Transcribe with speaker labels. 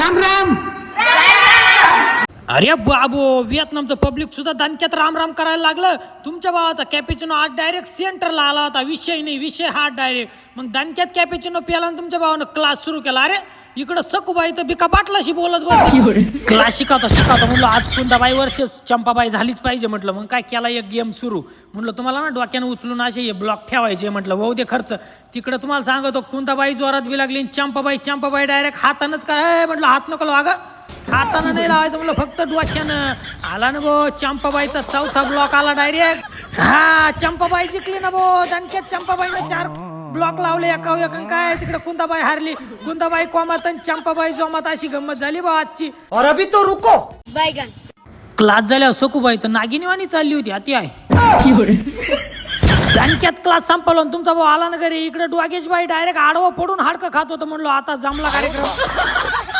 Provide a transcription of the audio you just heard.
Speaker 1: राम राम.
Speaker 2: अरे बाबू, व्हिएतनामचं पब्लिक सुद्धा दणक्यात राम राम करायला लागलं. तुमच्या भावाचा कॅपेचिनो आज डायरेक्ट सेंटरला आला होता. विषय नाही, विषय हा डायरेक्ट. मग दणक्यात कॅपेचिनो प्याला आणि तुमच्या भावानं क्लास सुरू केला. अरे इकडं सकुबाई तर बिका पाटलाशी बोलत बसली. क्लास शिकवता म्हणलं आज कुंदाबाई वर्षेस चंपाबाई झालीच पाहिजे म्हटलं. मग काय केला एक गेम सुरू. म्हणलं तुम्हाला ना डोक्यानं उचलून असे हे ब्लॉक ठेवायचे. म्हटलं भाऊ दे खर्च. तिकडं तुम्हाला सांगतो कुंदाबाई जोरात बी लागली. चंपाबाई डायरेक्ट हातानंच काय म्हटलं हात नको लावा. हातानं नाही लावायचं म्हणलं, फक्त डोक्यानं. आला ना भो चंपाबाईचा चौथा ब्लॉक आला डायरेक्ट. हा चंपाबाई जिंकली ना भो. दणक्यात चंपाबाईनं 4 ब्लॉक लावले एका. काय तिकडे कुंदाबाई हारली. कुंदाबाई कोमात आणि चंपाबाई जोमात. अशी गंमत झाली बा आजची.
Speaker 1: और अभी तो रुको.
Speaker 2: क्लास झाल्यावर सकुबाई तर नागिनीवानी चालली होती. अति आहे. दणक्यात क्लास संपवला तुमचा भाऊ आला ना घरी. इकडे डोगेशबाई डायरेक्ट आडवं पडून हाडकं खात होतं. म्हणलो आता जमला कार्यक्रम.